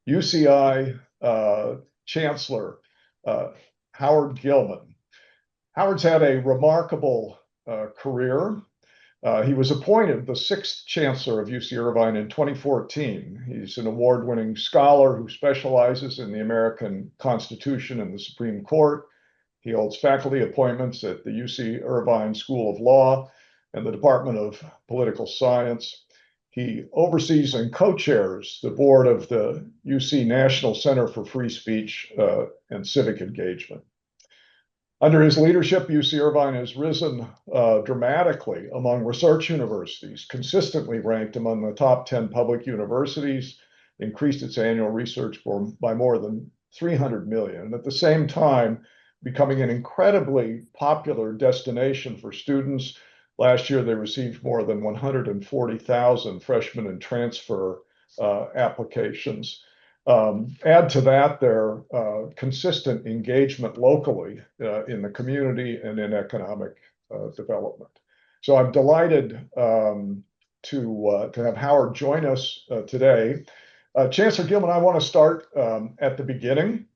UCI Chancellor Howard Gilman. Howard's had a remarkable career. He was appointed the sixth Chancellor of UC Irvine in 2014. He's an award-winning scholar who specializes in the American Constitution and the Supreme Court. He holds faculty appointments at the UC Irvine School of Law and the Department of Political Science. He oversees and co-chairs the board of the UC National Center for Free Speech and Civic Engagement. Under his leadership, UC Irvine has risen dramatically among research universities, consistently ranked among the top 10 public universities, increased its annual research by more than 300 million, and at the same time, becoming an incredibly popular destination for students. Last year, they received more than 140,000 freshman and transfer applications. Add to that their consistent engagement locally in the community and in economic development. So I'm delighted to have Howard join us today. Chancellor Gilman, I want to start at the beginning.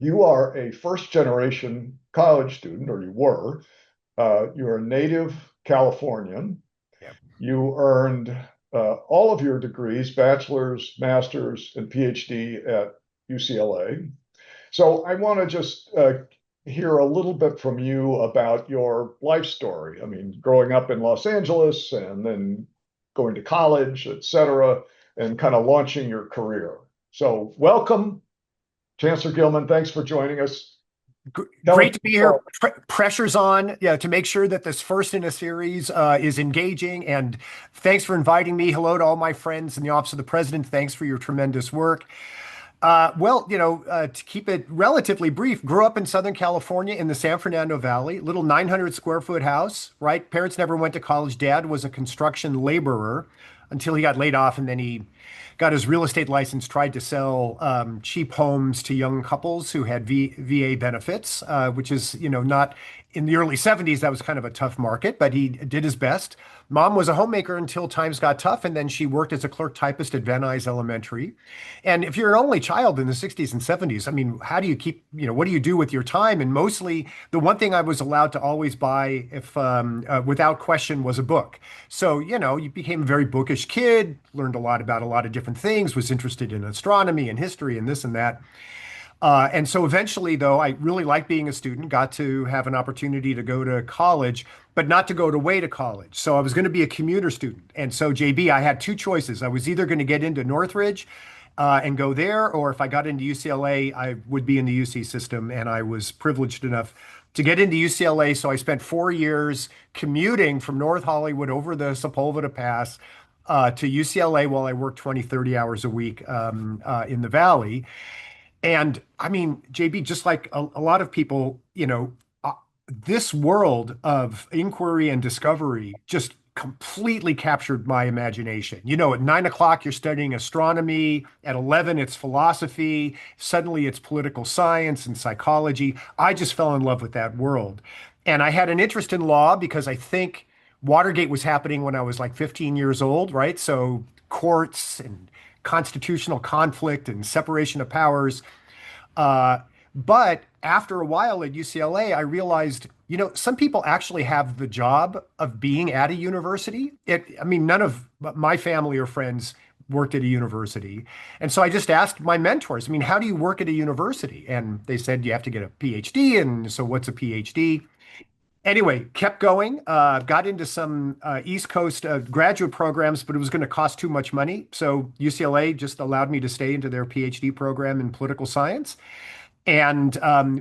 You are a first-generation college student, or you were. You're a native Californian. Yep. You earned all of your degrees, bachelor's, master's, and PhD at UCLA. So I want to just hear a little bit from you about your life story. I mean, growing up in Los Angeles and then going to college, et cetera, and kind of launching your career. So welcome, Chancellor Gilman. Thanks for joining us. Great to be here. Pressure's on, to make sure that this first in a series is engaging. And thanks for inviting me. Hello to all my friends in the Office of the President. Thanks for your tremendous work. To keep it relatively brief, grew up in Southern California in the San Fernando Valley, little 900 square foot house, right? Parents never went to college. Dad was a construction laborer until he got laid off, and then he got his real estate license, tried to sell cheap homes to young couples who had VA benefits, which is, not in the early 70s, that was kind of a tough market, but he did his best. Mom was a homemaker until times got tough, and then she worked as a clerk typist at Van Nuys Elementary. And if you're an only child in the 60s and 70s, I mean, how do you keep, what do you do with your time? And mostly the one thing I was allowed to always buy, if without question, was a book. So, you became a very bookish kid, learned a lot about a lot of different things, was interested in astronomy and history and this and that. And so eventually, though, I really liked being a student, got to have an opportunity to go to college, but not to go away to college. So I was going to be a commuter student. And so, JB, I had two choices. I was either going to get into Northridge and go there, or if I got into UCLA, I would be in the UC system. And I was privileged enough to get into UCLA. So I spent 4 years commuting from North Hollywood over the Sepulveda Pass to UCLA while I worked 20, 30 hours a week in the Valley. And I mean, JB, just like a lot of people, this world of inquiry and discovery just completely captured my imagination. At 9 o'clock, you're studying astronomy. At 11, it's philosophy. Suddenly, it's political science and psychology. I just fell in love with that world. And I had an interest in law because I think Watergate was happening when I was like 15 years old, right? So courts and constitutional conflict and separation of powers. But after a while at UCLA, I realized, some people actually have the job of being at a university. None of my family or friends worked at a university. And so I just asked my mentors, how do you work at a university? And they said, you have to get a PhD. And so what's a PhD? Anyway, kept going, got into some East Coast graduate programs, but it was going to cost too much money. So UCLA just allowed me to stay into their PhD program in political science. And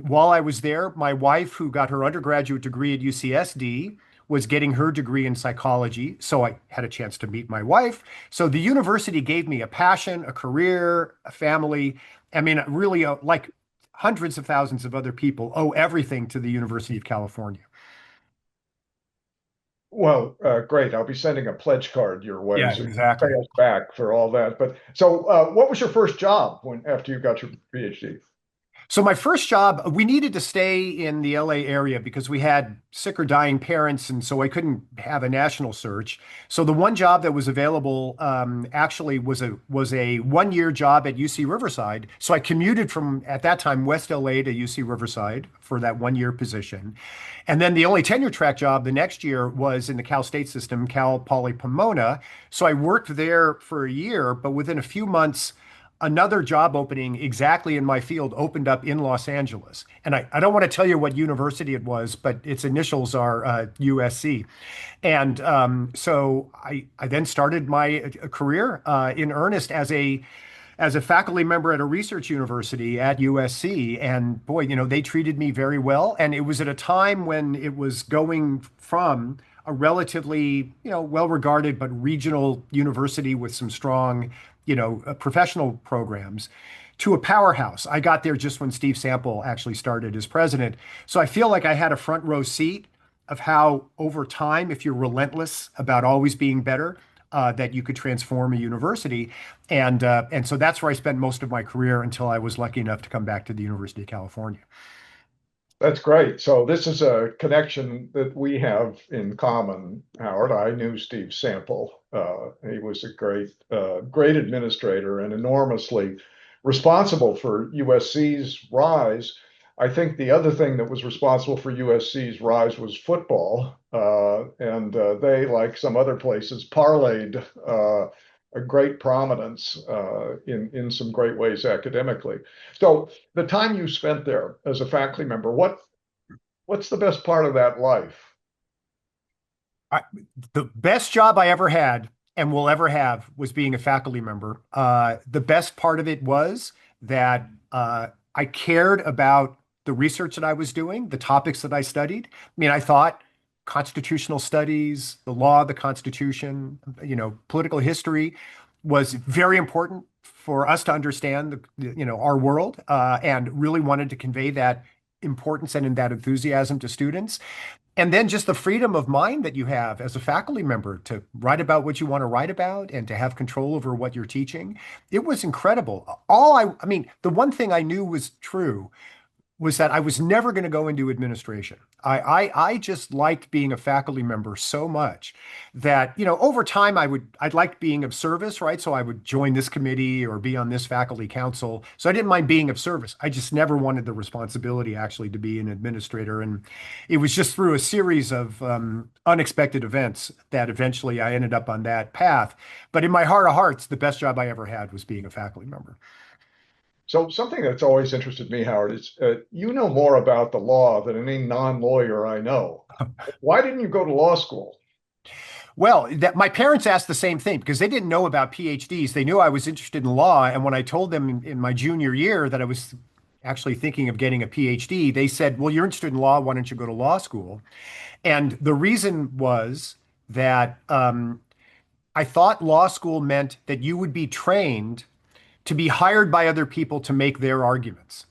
while I was there, my wife, who got her undergraduate degree at UCSD, was getting her degree in psychology. So I had a chance to meet my wife. So the university gave me a passion, a career, a family. Really, like hundreds of thousands of other people, owe everything to the University of California. Well, great. I'll be sending a pledge card your way. Yeah, so exactly. pay us back for all that. But so what was your first job after you got your PhD? So my first job, we needed to stay in the LA area because we had sick or dying parents, and so I couldn't have a national search. So the one job that was available actually was a 1 year job at UC Riverside. So I commuted from at that time West LA to UC Riverside for that 1 year position, and then the only tenure track job the next year was in the Cal State system, Cal Poly Pomona. So I worked there for a year, but within a few months another job opening exactly in my field opened up in Los Angeles. And I don't want to tell you what university it was, but its initials are USC. And so I then started my career in earnest as a faculty member at a research university at USC. And boy, they treated me very well. And it was at a time when it was going from a relatively, well-regarded but regional university with some strong, professional programs to a powerhouse. I got there just when Steve Sample actually started as president. So I feel like I had a front row seat of how over time, if you're relentless about always being better, that you could transform a university. And so that's where I spent most of my career until I was lucky enough to come back to the University of California. That's great. So this is a connection that we have in common, Howard. I knew Steve Sample. He was a great administrator and enormously responsible for USC's rise. I think the other thing that was responsible for USC's rise was football, and they, like some other places, parlayed a great prominence in some great ways academically. So the time you spent there as a faculty member, what's the best part of that life? I, the best job I ever had and will ever have was being a faculty member. The best part of it was that I cared about the research that I was doing, the topics that I studied. I mean, I thought constitutional studies, the law of the Constitution, political history was very important for us to understand our world, and really wanted to convey that importance and in that enthusiasm to students. And then just the freedom of mind that you have as a faculty member to write about what you want to write about and to have control over what you're teaching. It was incredible. I mean, the one thing I knew was true was that I was never going to go into administration. I just liked being a faculty member so much that, over time I'd like being of service, right? So I would join this committee or be on this faculty council. So I didn't mind being of service. I just never wanted the responsibility actually to be an administrator. And it was just through a series of unexpected events that eventually I ended up on that path. But in my heart of hearts, the best job I ever had was being a faculty member. So something that's always interested me, Howard, is you know more about the law than any non-lawyer I know. Why didn't you go to law school? Well, that my parents asked the same thing because they didn't know about PhDs. They knew I was interested in law, and when I told them in my junior year that I was actually thinking of getting a PhD, they said, "Well, you're interested in law. Why don't you go to law school?" And the reason was that I thought law school meant that you would be trained to be hired by other people to make their arguments.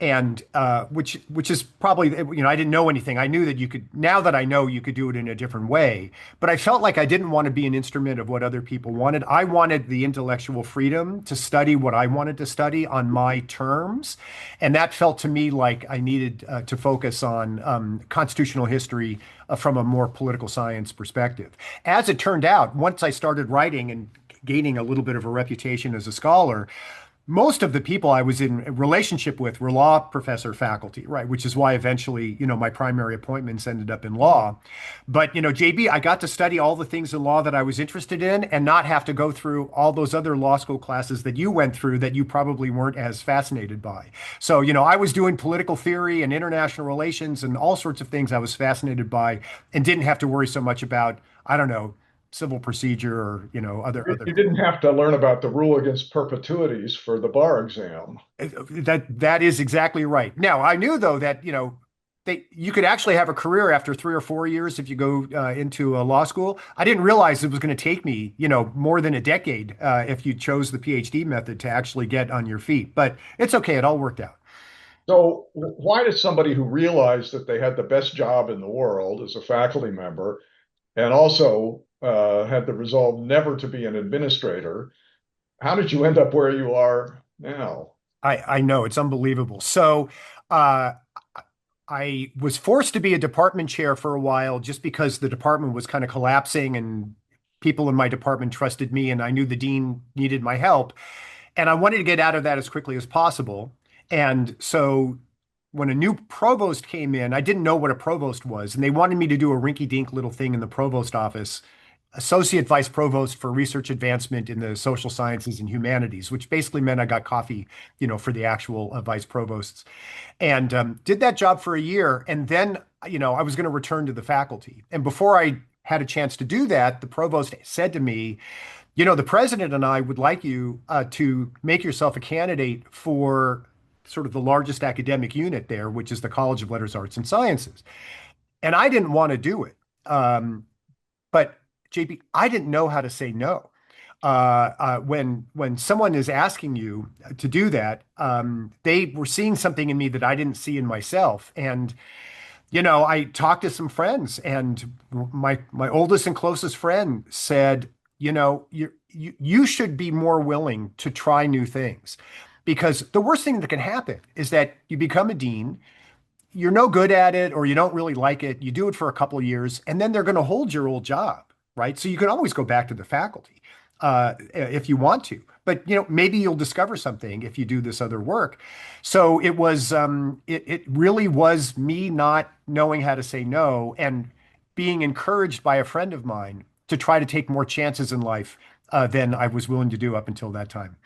And which is probably, I didn't know anything. I knew that you could, now that I know, you could do it in a different way. But I felt like I didn't want to be an instrument of what other people wanted. I wanted the intellectual freedom to study what I wanted to study on my terms. And that felt to me like I needed to focus on constitutional history from a more political science perspective. As it turned out, once I started writing and gaining a little bit of a reputation as a scholar, most of the people I was in a relationship with were law professor faculty, right? Which is why eventually, my primary appointments ended up in law. But, JB, I got to study all the things in law that I was interested in and not have to go through all those other law school classes that you went through that you probably weren't as fascinated by. So, I was doing political theory and international relations and all sorts of things I was fascinated by and didn't have to worry so much about, I don't know, civil procedure or, other. You didn't have to learn about the rule against perpetuities for the bar exam. That is exactly right. Now, I knew though that, you could actually have a career after 3 or 4 years if you go into a law school. I didn't realize it was going to take me, more than a decade if you chose the PhD method to actually get on your feet. But it's okay. It all worked out. So why does somebody who realized that they had the best job in the world as a faculty member and also had the resolve never to be an administrator, how did you end up where you are now? I know it's unbelievable. So, uh, I was forced to be a department chair for a while just because the department was kind of collapsing and people in my department trusted me and I knew the dean needed my help. And I wanted to get out of that as quickly as possible. And so when a new provost came in, I didn't know what a provost was. And they wanted me to do a rinky-dink little thing in the provost office, associate vice provost for research advancement in the social sciences and humanities, which basically meant I got coffee, for the actual vice provosts. And did that job for a year. And then, I was going to return to the faculty. And before I had a chance to do that, the provost said to me, the president and I would like you to make yourself a candidate for sort of the largest academic unit there, which is the College of Letters, Arts, and Sciences. And I didn't want to do it. But JP, I didn't know how to say no. When someone is asking you to do that, they were seeing something in me that I didn't see in myself. And I talked to some friends, and my oldest and closest friend said, you should be more willing to try new things, because the worst thing that can happen is that you become a dean, you're no good at it, or you don't really like it. You do it for a couple of years, and then they're going to hold your old job, right? So you can always go back to the faculty if you want to. But maybe you'll discover something if you do this other work. So it was it really was me not knowing how to say no and being encouraged by a friend of mine to try to take more chances in life than I was willing to do up until that time.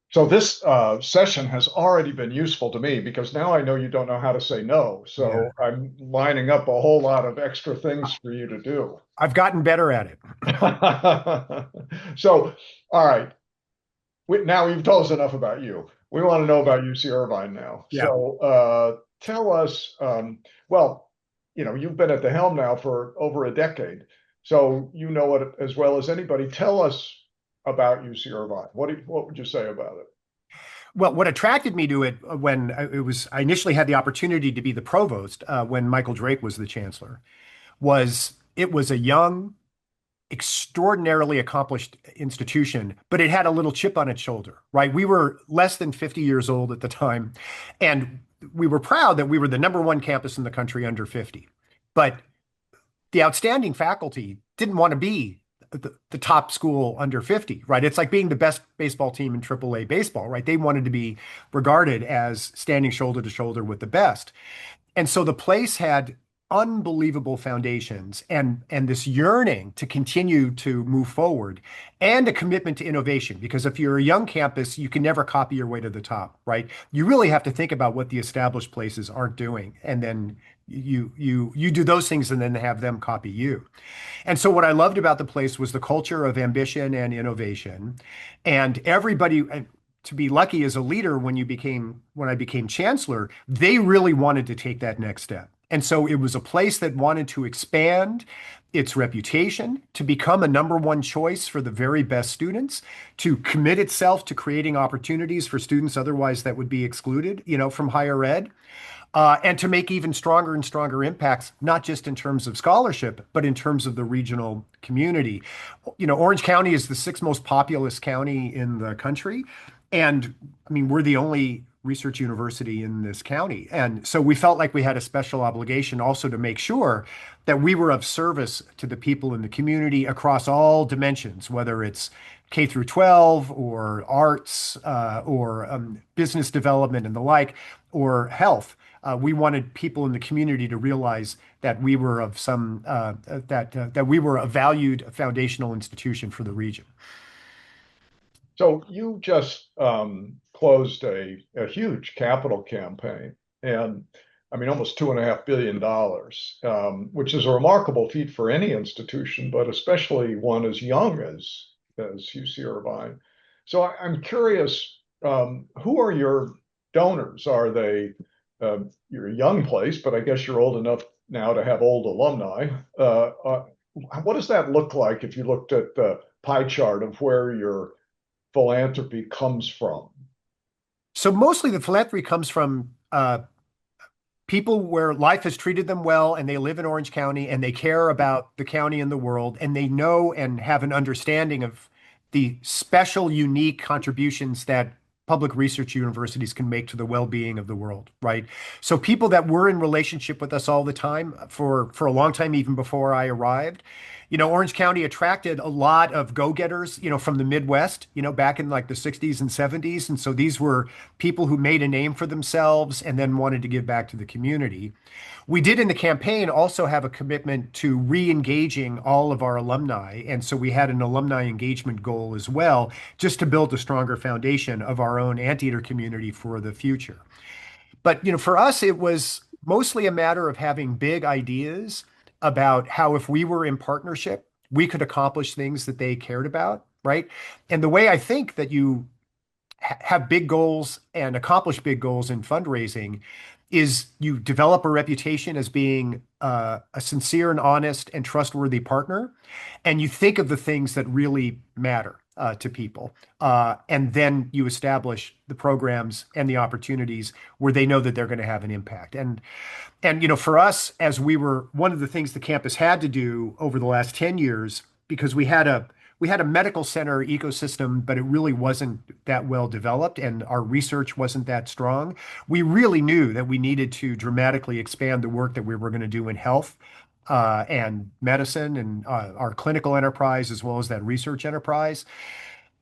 So this session has already been useful to me because now I know you don't know how to say no. Yeah, So I'm lining up a whole lot of extra things for you to do. I've gotten better at it. So, all right. Now you've told us enough about you. We want to know about UC Irvine now. Yeah. So tell us, well, you've been at the helm now for over a decade. So you know it as well as anybody. Tell us about UC Irvine. What would you say about it? Well, what attracted me to it when I initially had the opportunity to be the provost when Michael Drake was the chancellor, was it was a young, extraordinarily accomplished institution, but it had a little chip on its shoulder, right? We were less than 50 years old at the time, and we were proud that we were the number one campus in the country under 50. But the outstanding faculty didn't want to be the top school under 50, right? It's like being the best baseball team in AAA baseball, right? They wanted to be regarded as standing shoulder to shoulder with the best. And so the place had unbelievable foundations and this yearning to continue to move forward and a commitment to innovation. Because if you're a young campus, you can never copy your way to the top, right? You really have to think about what the established places aren't doing, and then you do those things and then have them copy you. And so what I loved about the place was the culture of ambition and innovation, and everybody. To be lucky as a leader when I became chancellor, they really wanted to take that next step. And so it was a place that wanted to expand its reputation, to become a number one choice for the very best students, to commit itself to creating opportunities for students otherwise that would be excluded, from higher ed, and to make even stronger and stronger impacts, not just in terms of scholarship, but in terms of the regional community. Orange County is the sixth most populous county in the country. And I mean, we're the only research university in this county. And so we felt like we had a special obligation also to make sure that we were of service to the people in the community across all dimensions, whether it's K through 12 or arts or business development and the like, or health. We wanted people in the community to realize that we were of some that we were a valued foundational institution for the region. So you just closed a huge capital campaign, and I mean almost $2.5 billion, which is a remarkable feat for any institution, but especially one as young as UC Irvine. So I'm curious, who are your donors? Are they you're a young place, but I guess you're old enough now to have old alumni. What does that look like if you looked at the pie chart of where your philanthropy comes from? So mostly the philanthropy comes from people where life has treated them well and they live in Orange County and they care about the county and the world and they know and have an understanding of the special, unique contributions that public research universities can make to the well-being of the world, right? So people that were in relationship with us all the time for a long time, even before I arrived, Orange County attracted a lot of go-getters, from the Midwest, back in like the 60s and 70s. And so these were people who made a name for themselves and then wanted to give back to the community. We did in the campaign also have a commitment to re-engaging all of our alumni. And so we had an alumni engagement goal as well, just to build a stronger foundation of our own anteater community for the future. But, for us, it was mostly a matter of having big ideas about how if we were in partnership, we could accomplish things that they cared about, right? And the way I think that you have big goals and accomplish big goals in fundraising is you develop a reputation as being a sincere and honest and trustworthy partner, and you think of the things that really matter to people, and then you establish the programs and the opportunities where they know that they're going to have an impact. And for us, as we were one of the things the campus had to do over the last 10 years, because we had a medical center ecosystem, but it really wasn't that well developed and our research wasn't that strong. We really knew that we needed to dramatically expand the work that we were going to do in health and medicine and our clinical enterprise as well as that research enterprise.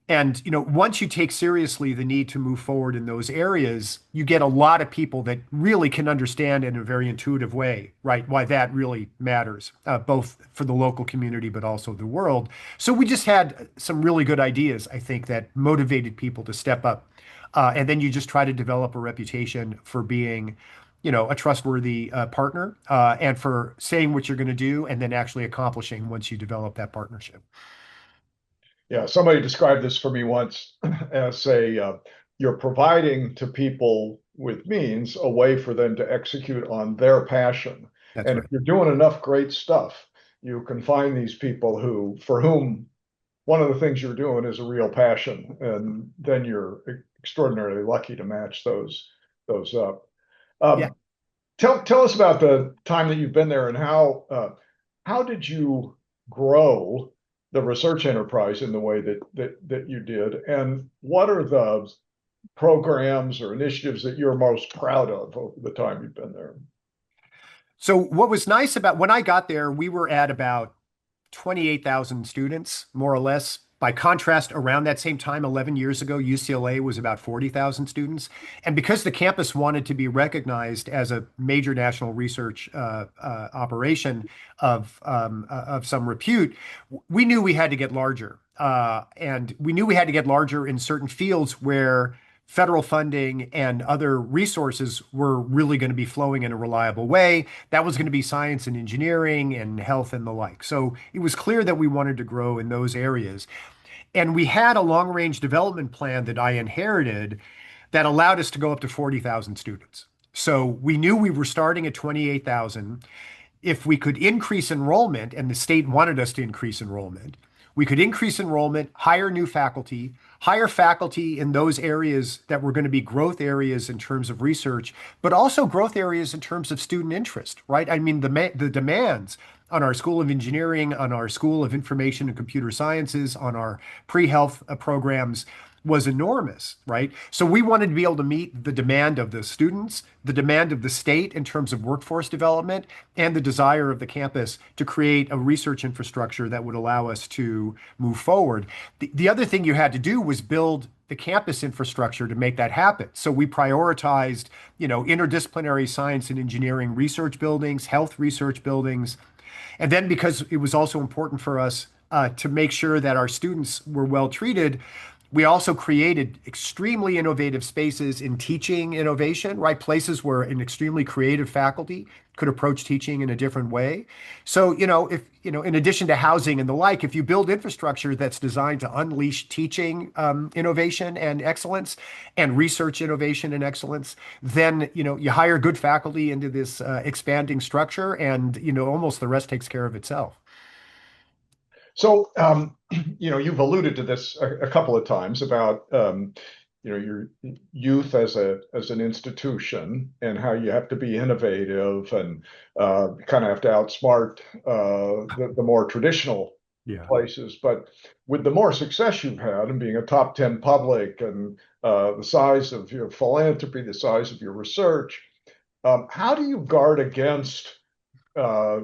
And once you take seriously the need to move forward in those areas, you get a lot of people that really can understand in a very intuitive way, right, why that really matters, both for the local community but also the world. So we just had some really good ideas, I think, that motivated people to step up. And then you just try to develop a reputation for being, a trustworthy partner and for saying what you're going to do and then actually accomplishing once you develop that partnership. Yeah, somebody described this for me once as you're providing to people with means a way for them to execute on their passion. That's And if right. you're doing enough great stuff, you can find these people for whom one of the things you're doing is a real passion, and then you're extraordinarily lucky to match those up. Yeah. Um, tell us about the time that you've been there and how did you grow the research enterprise in the way that you did, and what are the programs or initiatives that you're most proud of over the time you've been there? So what was nice about when I got there, we were at about 28,000 students, more or less. By contrast, around that same time, 11 years ago, UCLA was about 40,000 students. And because the campus wanted to be recognized as a major national research operation of some repute, we knew we had to get larger. And we knew we had to get larger in certain fields where federal funding and other resources were really going to be flowing in a reliable way. That was going to be science and engineering and health and the like. So it was clear that we wanted to grow in those areas. And we had a long range development plan that I inherited that allowed us to go up to 40,000 students. So we knew we were starting at 28,000. If we could increase enrollment, and the state wanted us to increase enrollment, we could increase enrollment, hire faculty in those areas that were going to be growth areas in terms of research, but also growth areas in terms of student interest, right? I mean, the demands on our School of Engineering, on our School of Information and Computer Sciences, on our pre-health programs was enormous, right? So we wanted to be able to meet the demand of the students, the demand of the state in terms of workforce development, and the desire of the campus to create a research infrastructure that would allow us to move forward. The other thing you had to do was build the campus infrastructure to make that happen. So we prioritized, interdisciplinary science and engineering research buildings, health research buildings. And then because it was also important for us to make sure that our students were well treated, we also created extremely innovative spaces in teaching innovation, right? Places where an extremely creative faculty could approach teaching in a different way. So, if, in addition to housing and the like, if you build infrastructure that's designed to unleash teaching innovation and excellence and research innovation and excellence, then, you hire good faculty into this expanding structure and, almost the rest takes care of itself. So, you've alluded to this a couple of times about, your youth as an institution and how you have to be innovative and kind of have to outsmart the more traditional Yeah. places. But with the more success you've had and being a top 10 public and the size of your philanthropy, the size of your research, how do you guard against uh,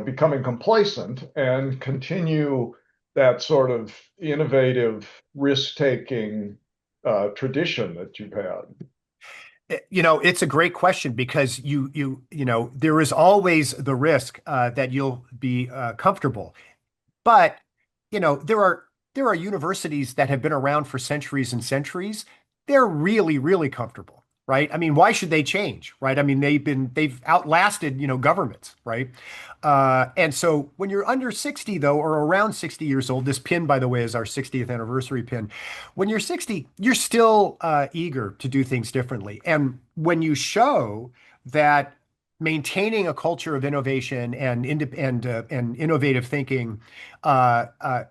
becoming complacent and continue that sort of innovative risk-taking tradition that you've had? It's a great question because there is always the risk that you'll be comfortable. But, there are universities that have been around for centuries and centuries. They're really, really comfortable, right? I mean, why should they change, right? I mean, they've outlasted, governments, right? And so when you're under 60, though, or around 60 years old, this pin, by the way, is our 60th anniversary pin. When you're 60, you're still eager to do things differently. And when you show that maintaining a culture of innovation and innovative thinking uh, uh,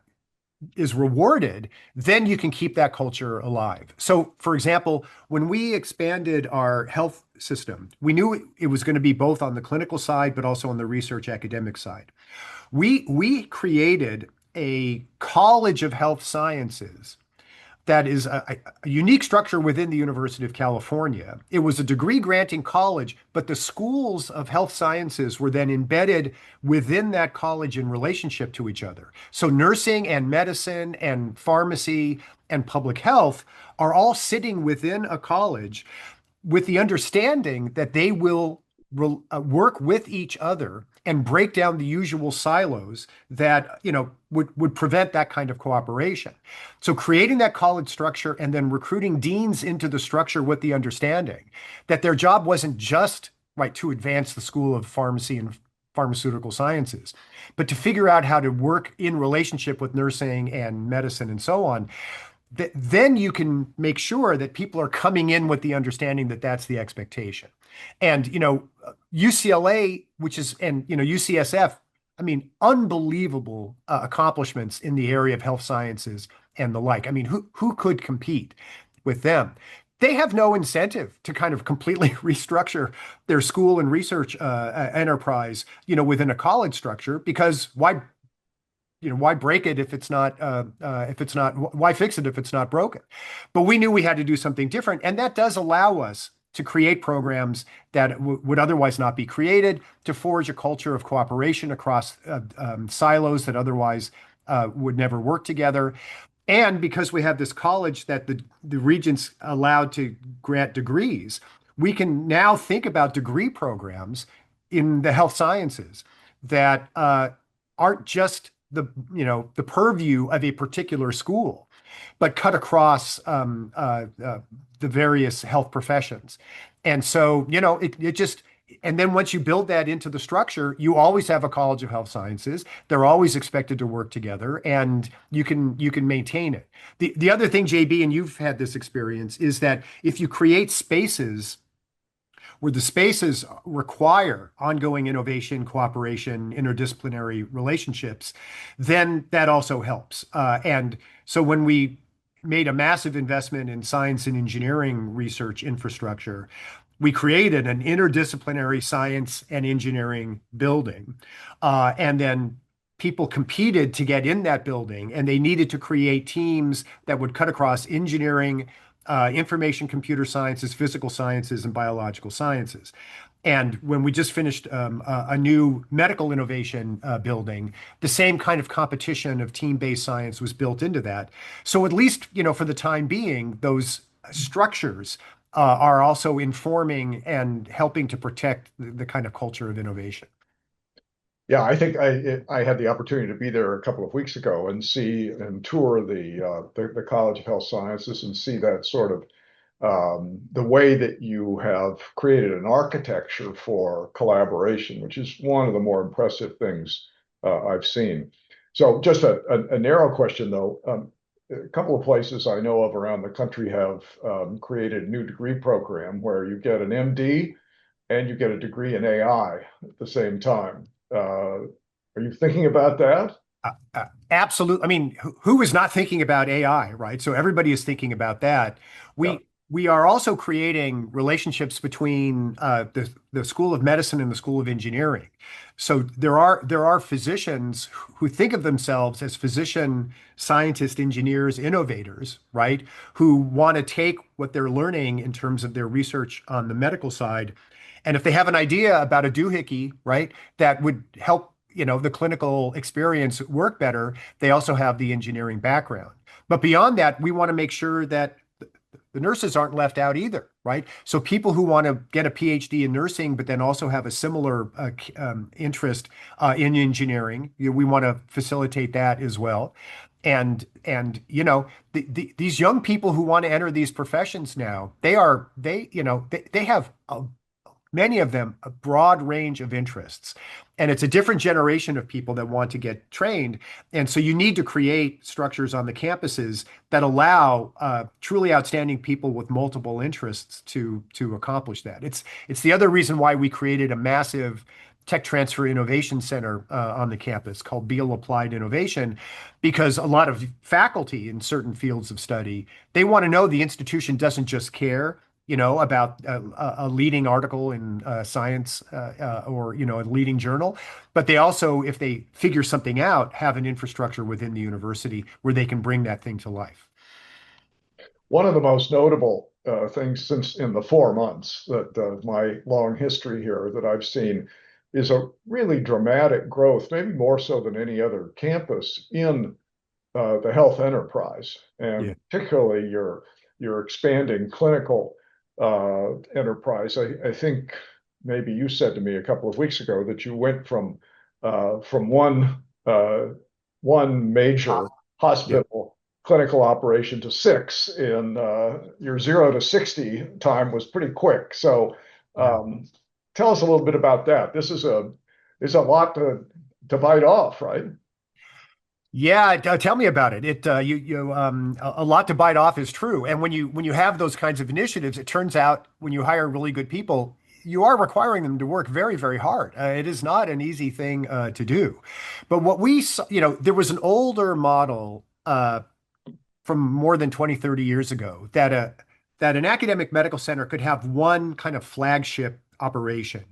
is rewarded, then you can keep that culture alive. So, for example, when we expanded our health system, we knew it was going to be both on the clinical side, but also on the research academic side. We created a College of Health Sciences that is a unique structure within the University of California. It was a degree granting college, but the schools of health sciences were then embedded within that college in relationship to each other. So nursing and medicine and pharmacy and public health are all sitting within a college with the understanding that they will work with each other and break down the usual silos that would prevent that kind of cooperation. So creating that college structure and then recruiting deans into the structure with the understanding that their job wasn't just right to advance the School of Pharmacy and Pharmaceutical Sciences, but to figure out how to work in relationship with nursing and medicine and so on. Then you can make sure that people are coming in with the understanding that that's the expectation. And, UCLA, and, UCSF, I mean, unbelievable accomplishments in the area of health sciences and the like. I mean, who could compete with them? They have no incentive to kind of completely restructure their school and research enterprise, within a college structure, because why break it if it's not why fix it if it's not broken? But we knew we had to do something different, and that does allow us to create programs that would otherwise not be created, to forge a culture of cooperation across silos that otherwise would never work together. And because we have this college that the regents allowed to grant degrees, we can now think about degree programs in the health sciences that aren't just the purview of a particular school, but cut across the various health professions. And so, it just, and then once you build that into the structure, you always have a College of Health Sciences. They're always expected to work together, and you can maintain it. The other thing, JB, and you've had this experience, is that if you create spaces where the spaces require ongoing innovation, cooperation, interdisciplinary relationships, then that also helps. And so when we made a massive investment in science and engineering research infrastructure, we created an interdisciplinary science and engineering building. And then people competed to get in that building, and they needed to create teams that would cut across engineering, information computer sciences, physical sciences, and biological sciences. And when we just finished a new medical innovation building, the same kind of competition of team-based science was built into that. So at least, for the time being, those structures are also informing and helping to protect the kind of culture of innovation. Yeah, I think I had the opportunity to be there a couple of weeks ago and see and tour the College of Health Sciences and see that sort of the way that you have created an architecture for collaboration, which is one of the more impressive things I've seen. So just a narrow question though. A couple of places I know of around the country have created a new degree program where you get an MD and you get a degree in AI at the same time. Are you thinking about that? Absolutely. I mean, who is not thinking about AI, right? So everybody is thinking about that. Yeah. We we are also creating relationships between the School of Medicine and the School of Engineering. So there are physicians who think of themselves as physician, scientists, engineers, innovators, right? Who want to take what they're learning in terms of their research on the medical side, and if they have an idea about a doohickey, right, that would help, the clinical experience work better, they also have the engineering background. But beyond that, we want to make sure that the nurses aren't left out either, right? So people who want to get a PhD in nursing, but then also have a similar interest in engineering, we want to facilitate that as well. And these young people who want to enter these professions now, they have many of them a broad range of interests. And it's a different generation of people that want to get trained. And so you need to create structures on the campuses that allow truly outstanding people with multiple interests to accomplish that. It's the other reason why we created a massive Tech Transfer Innovation Center on the campus called Beal Applied Innovation, because a lot of faculty in certain fields of study, they want to know the institution doesn't just care about a leading article in science or, a leading journal. But they also, if they figure something out, have an infrastructure within the university where they can bring that thing to life. One of the most notable things since in the 4 months that my long history here that I've seen is a really dramatic growth, maybe more so than any other campus in the health enterprise, Yeah. and particularly your expanding clinical enterprise. I think maybe you said to me a couple of weeks ago that you went from one major Yep. hospital clinical operation to six in your 0 to 60 time was pretty quick. So Yeah. tell us a little bit about that. There's a lot to bite off, right? Yeah, tell me about it. A lot to bite off is true. And when you have those kinds of initiatives, it turns out when you hire really good people, you are requiring them to work very, very hard. It is not an easy thing to do. But what we saw, there was an older model from more than 20, 30 years ago that an academic medical center could have one kind of flagship operation.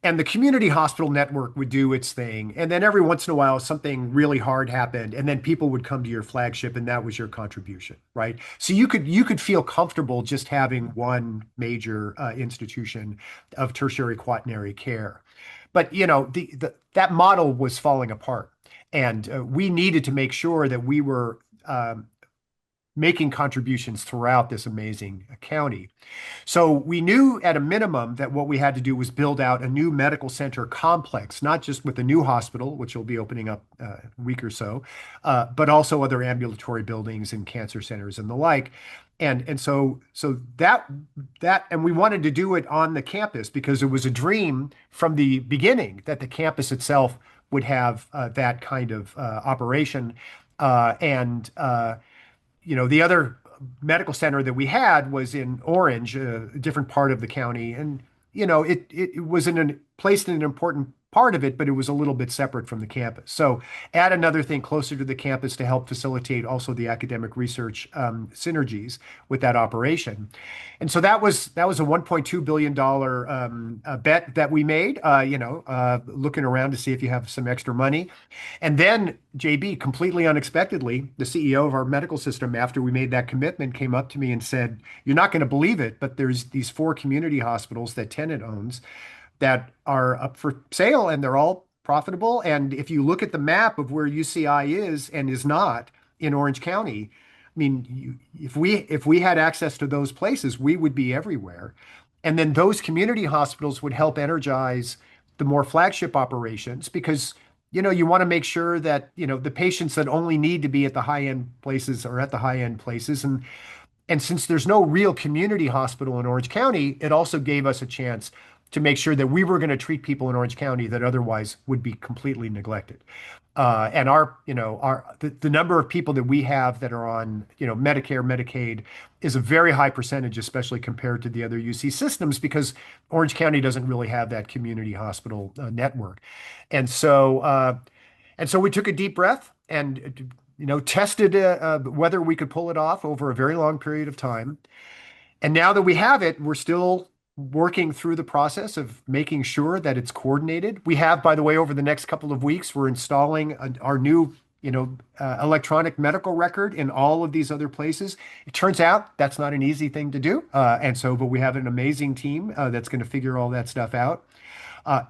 And the community hospital network would do its thing. And then every once in a while, something really hard happened. And then people would come to your flagship, and that was your contribution, right? So you could feel comfortable just having one major institution of tertiary quaternary care. But that model was falling apart. And we needed to make sure that we were making contributions throughout this amazing county. So we knew at a minimum that what we had to do was build out a new medical center complex, not just with the new hospital, which will be opening up a week or so, but also other ambulatory buildings and cancer centers and the like. And we wanted to do it on the campus because it was a dream from the beginning that the campus itself would have that kind of operation. The other medical center that we had was in Orange, a different part of the county, and it was placed in an important part of it, but it was a little bit separate from the campus. So add another thing closer to the campus to help facilitate also the academic research synergies with that operation. And so that was a $1.2 billion bet that we made, looking around to see if you have some extra money. And then JB, completely unexpectedly, the CEO of our medical system, after we made that commitment, came up to me and said, "You're not going to believe it, but there's these 4 community hospitals that Tenet owns that are up for sale, and they're all profitable. And if you look at the map of where UCI is and is not in Orange County, I mean, if we had access to those places, we would be everywhere. And then those community hospitals would help energize the more flagship operations because you want to make sure that the patients that only need to be at the high end places are at the high end places. And since there's no real community hospital in Orange County, it also gave us a chance to make sure that we were going to treat people in Orange County that otherwise would be completely neglected. And the number of people that we have that are on, Medicare, Medicaid is a very high percentage, especially compared to the other UC systems, because Orange County doesn't really have that community hospital network. And so we took a deep breath and tested whether we could pull it off over a very long period of time. And now that we have it, we're still working through the process of making sure that it's coordinated. We have, by the way, over the next couple of weeks, we're installing our new, electronic medical record in all of these other places. It turns out that's not an easy thing to do, but we have an amazing team that's going to figure all that stuff out.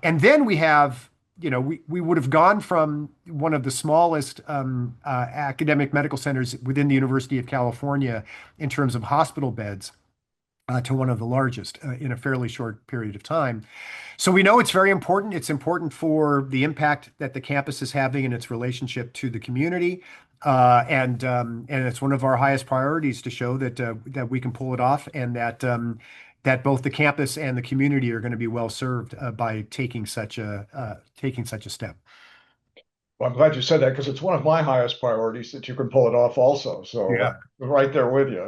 And then we have, we would have gone from one of the smallest academic medical centers within the University of California in terms of hospital beds to one of the largest in a fairly short period of time. So we know it's very important. It's important for the impact that the campus is having in its relationship to the community. And it's one of our highest priorities to show that we can pull it off and that both the campus and the community are going to be well served by taking such a step. Well, I'm glad you said that because it's one of my highest priorities that you can pull it off also. So Yeah. I'm right there with you.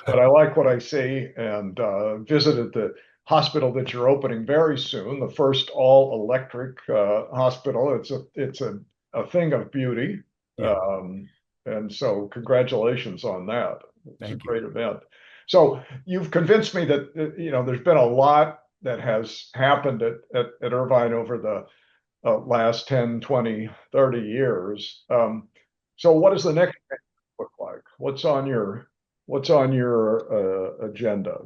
But I like what I see and visited the hospital that you're opening very soon, the first all electric hospital. It's a thing of beauty. Yeah. And so congratulations on that. It's a Thank you. great event. So you've convinced me that there's been a lot that has happened at Irvine over the last 10, 20, 30 years. So what does the next thing look like? What's on your agenda?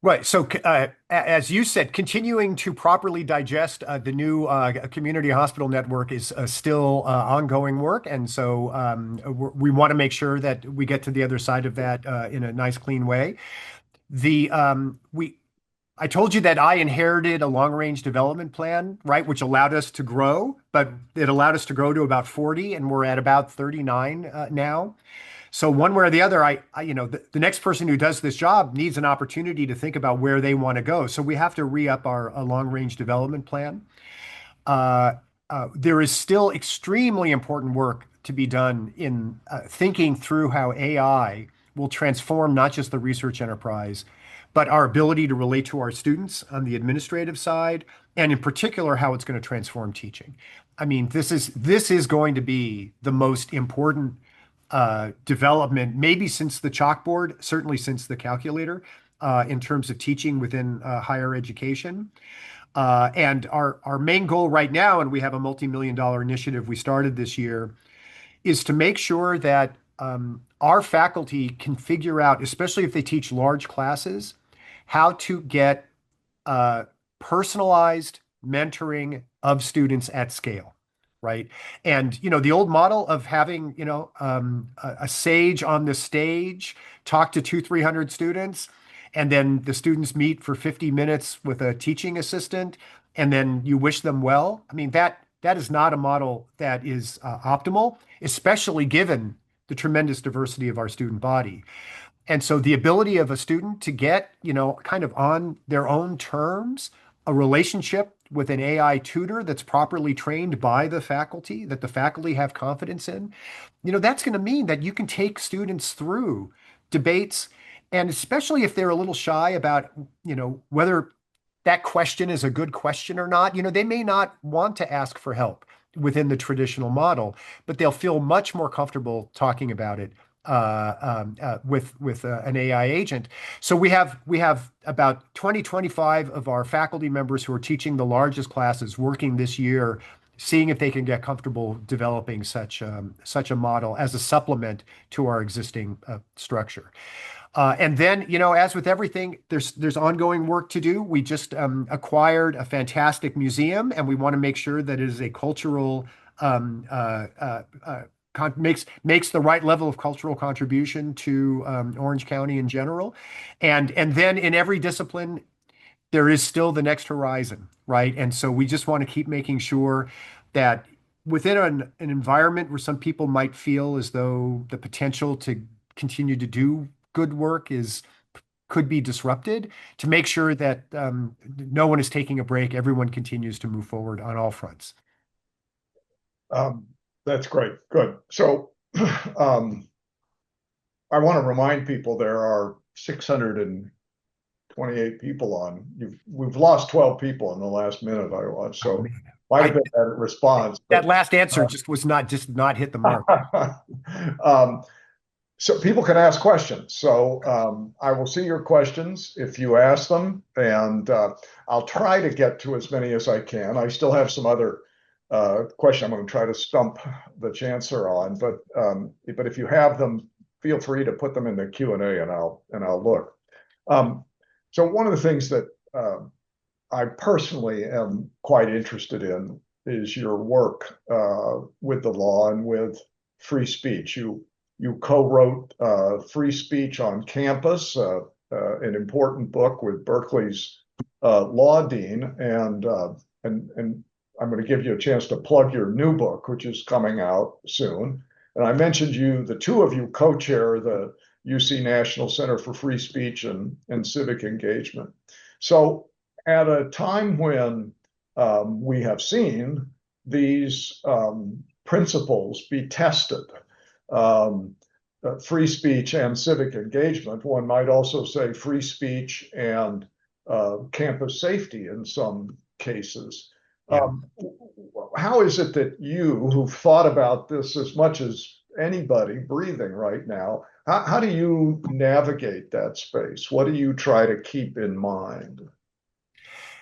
Right. So, as you said, continuing to properly digest the new community hospital network is still ongoing work. And so we want to make sure that we get to the other side of that in a nice, clean way. The I told you that I inherited a long-range development plan, right, which allowed us to grow, but it allowed us to grow to about 40, and we're at about 39 now. So one way or the other, the next person who does this job needs an opportunity to think about where they want to go. So we have to re-up our long-range development plan. Uh, there is still extremely important work to be done in thinking through how AI will transform not just the research enterprise, but our ability to relate to our students on the administrative side, and in particular, how it's going to transform teaching. I mean, this is going to be the most important development, maybe since the chalkboard, certainly since the calculator, in terms of teaching within higher education. And our main goal right now, and we have a multi-million-dollar initiative we started this year, is to make sure that our faculty can figure out, especially if they teach large classes, how to get personalized mentoring of students at scale, right? And the old model of having a sage on the stage talk to 300 students, and then the students meet for 50 minutes with a teaching assistant, and then you wish them well. I mean, that is not a model that is optimal, especially given the tremendous diversity of our student body. And so the ability of a student to get, kind of on their own terms, a relationship with an AI tutor that's properly trained by the faculty, that the faculty have confidence in, that's going to mean that you can take students through debates, and especially if they're a little shy about, whether that question is a good question or not, they may not want to ask for help within the traditional model, but they'll feel much more comfortable talking about it with an AI agent. So we have about 25 of our faculty members who are teaching the largest classes working this year, seeing if they can get comfortable developing such a model as a supplement to our existing structure. And then, as with everything, there's ongoing work to do. We just acquired a fantastic museum, and we want to make sure that it is a cultural makes the right level of cultural contribution to Orange County in general. And then in every discipline, there is still the next horizon, right? And so we just want to keep making sure that within an environment where some people might feel as though the potential to continue to do good work could be disrupted, to make sure that no one is taking a break, everyone continues to move forward on all fronts. That's great. Good. So I want to remind people there are 628 people on. We've lost 12 people in the last minute I watched, so might have been that response. That last answer just did not hit the mark. So people can ask questions. So I will see your questions if you ask them, and I'll try to get to as many as I can. I still have some other question I'm going to try to stump the chancellor on, but if you have them, feel free to put them in the Q&A, and I'll look. Um, so one of the things that I personally am quite interested in is your work with the law and with free speech. You co-wrote Free Speech on Campus, an important book with Berkeley's law dean, and I'm going to give you a chance to plug your new book, which is coming out soon. And I mentioned the two of you co-chair the UC National Center for Free Speech and Civic Engagement. So at a time when we have seen these principles be tested, um, free speech and civic engagement, one might also say free speech and campus safety in some cases. Yeah. How is it that you, who've thought about this as much as anybody breathing right now, how do you navigate that space? What do you try to keep in mind?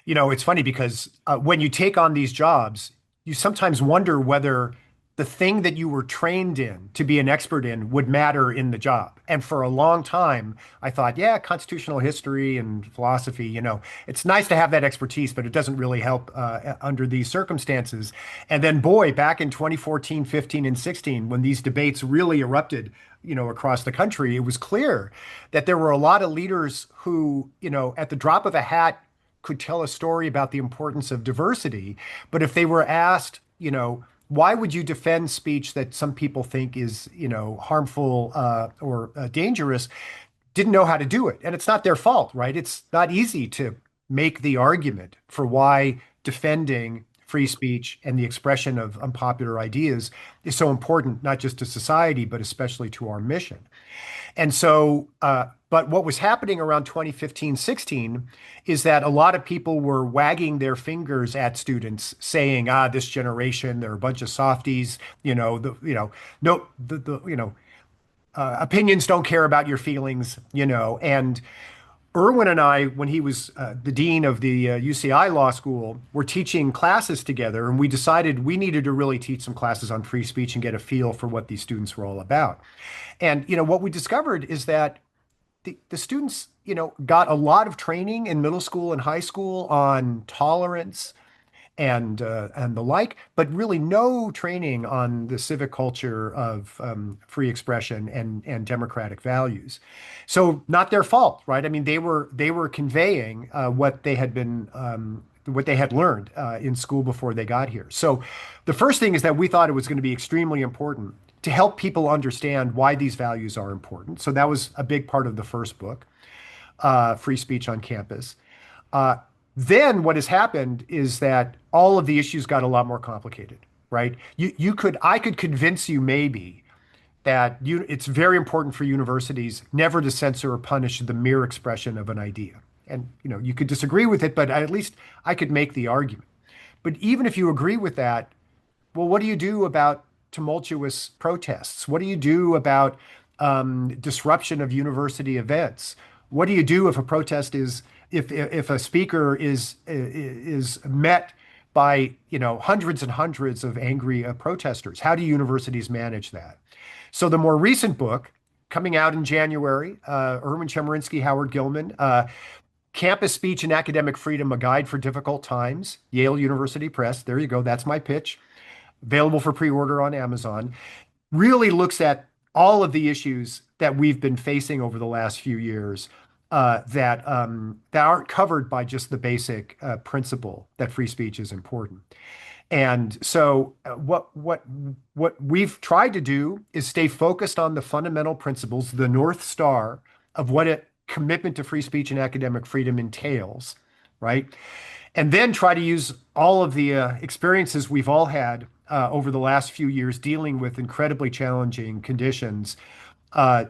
It's funny because when you take on these jobs, you sometimes wonder whether the thing that you were trained in to be an expert in would matter in the job. And for a long time, I thought, yeah, constitutional history and philosophy, it's nice to have that expertise, but it doesn't really help under these circumstances. And then, boy, back in 2014, 15, and 16, when these debates really erupted, across the country, it was clear that there were a lot of leaders who, at the drop of a hat, could tell a story about the importance of diversity. But if they were asked, why would you defend speech that some people think is, harmful or dangerous, didn't know how to do it. And it's not their fault, right? It's not easy to make the argument for why defending free speech and the expression of unpopular ideas is so important, not just to society, but especially to our mission. And so, but what was happening around 2015, 16 is that a lot of people were wagging their fingers at students saying, this generation, they're a bunch of softies, no, opinions don't care about your feelings, and Irwin and I, when he was the dean of the UCI Law School, were teaching classes together, and we decided we needed to really teach some classes on free speech and get a feel for what these students were all about. And what we discovered is that the students, got a lot of training in middle school and high school on tolerance and the like, but really no training on the civic culture of free expression and democratic values. So not their fault, right? I mean, they were conveying what they had learned in school before they got here. So the first thing is that we thought it was going to be extremely important to help people understand why these values are important. So that was a big part of the first book, Free Speech on Campus. Then what has happened is that all of the issues got a lot more complicated, right? I could convince you maybe that it's very important for universities never to censor or punish the mere expression of an idea. And you could disagree with it, but at least I could make the argument. But even if you agree with that, well, what do you do about tumultuous protests? What do you do about disruption of university events? What do you do if a protest is if a speaker is met by hundreds and hundreds of angry protesters? How do universities manage that? So the more recent book coming out in January, Erwin Chemerinsky, Howard Gilman, Campus Speech and Academic Freedom: A Guide for Difficult Times, Yale University Press. There you go. That's my pitch. Available for pre-order on Amazon. Really looks at all of the issues that we've been facing over the last few years that aren't covered by just the basic principle that free speech is important. And so what we've tried to do is stay focused on the fundamental principles, the North Star of what a commitment to free speech and academic freedom entails, right? And then try to use all of the experiences we've all had over the last few years dealing with incredibly challenging conditions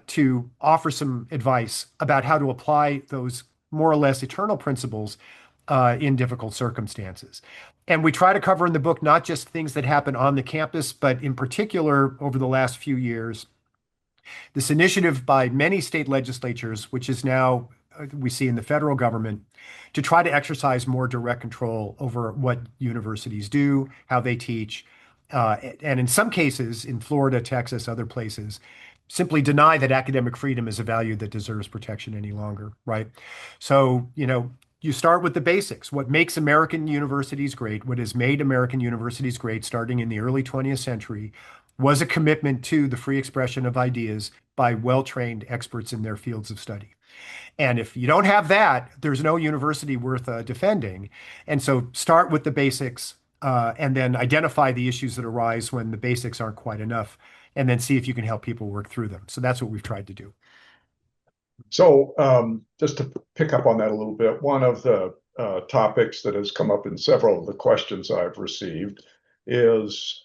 to offer some advice about how to apply those more or less eternal principles in difficult circumstances. And we try to cover in the book not just things that happen on the campus, but in particular over the last few years, This initiative by many state legislatures, which is now we see in the federal government, to try to exercise more direct control over what universities do, how they teach, and in some cases, in Florida, Texas, other places, simply deny that academic freedom is a value that deserves protection any longer, right? So, you start with the basics. What makes American universities great, what has made American universities great starting in the early 20th century, was a commitment to the free expression of ideas by well-trained experts in their fields of study. And if you don't have that, there's no university worth defending. And so start with the basics and then identify the issues that arise when the basics aren't quite enough, and then see if you can help people work through them. So that's what we've tried to do. So, just to pick up on that a little bit, one of the topics that has come up in several of the questions I've received is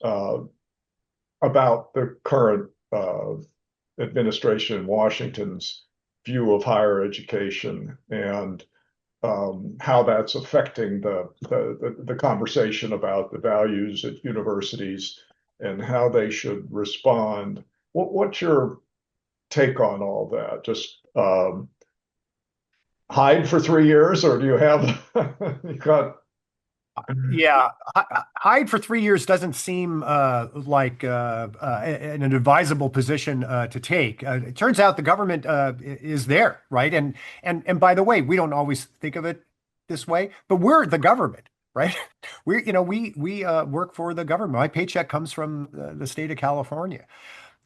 about the current administration in Washington's view of higher education and how that's affecting the conversation about the values at universities and how they should respond. What's your take on all that? Just hide for 3 years, or do you have you got? Yeah, hide for 3 years doesn't seem like an advisable position to take. It turns out the government is there, right? And by the way, we don't always think of it this way, but we're the government, right? We work for the government. My paycheck comes from the state of California,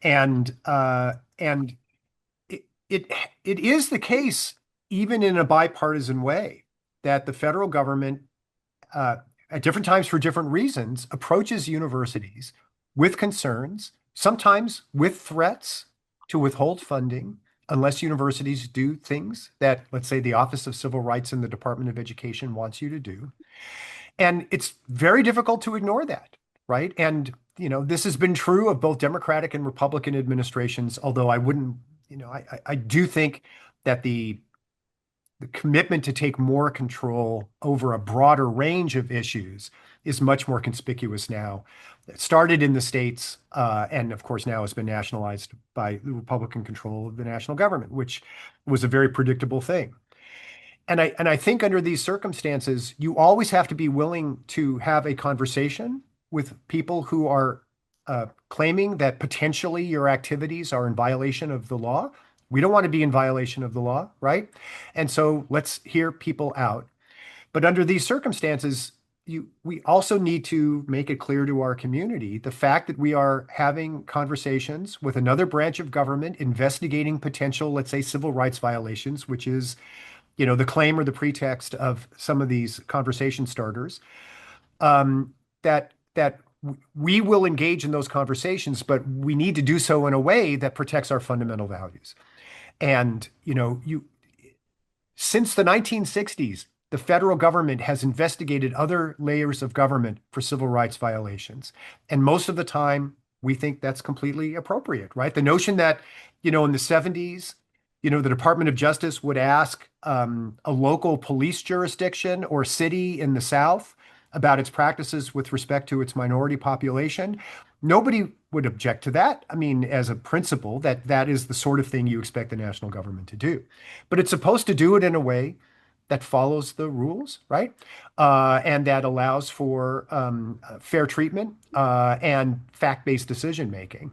and it it is the case, even in a bipartisan way, that the federal government at different times for different reasons, approaches universities with concerns, sometimes with threats to withhold funding, unless universities do things that, let's say, the Office of Civil Rights in the Department of Education wants you to do. And it's very difficult to ignore that, right? And, this has been true of both Democratic and Republican administrations, although I wouldn't, I do think that the commitment to take more control over a broader range of issues is much more conspicuous now. It started in the states, and of course now has been nationalized by the Republican control of the national government, which was a very predictable thing. And I think under these circumstances, you always have to be willing to have a conversation with people who are claiming that potentially your activities are in violation of the law. We don't want to be in violation of the law, right? And so let's hear people out. But under these circumstances, we also need to make it clear to our community the fact that we are having conversations with another branch of government investigating potential, let's say, civil rights violations, which is, the claim or the pretext of some of these conversation starters, that we will engage in those conversations, but we need to do so in a way that protects our fundamental values. And, since the 1960s, the federal government has investigated other layers of government for civil rights violations. And most of the time, we think that's completely appropriate, right? The notion that, in the 70s, the Department of Justice would ask a local police jurisdiction or city in the South about its practices with respect to its minority population. Nobody would object to that. I mean, as a principle, that is the sort of thing you expect the national government to do. But it's supposed to do it in a way that follows the rules, right? And that allows for fair treatment and fact-based decision making.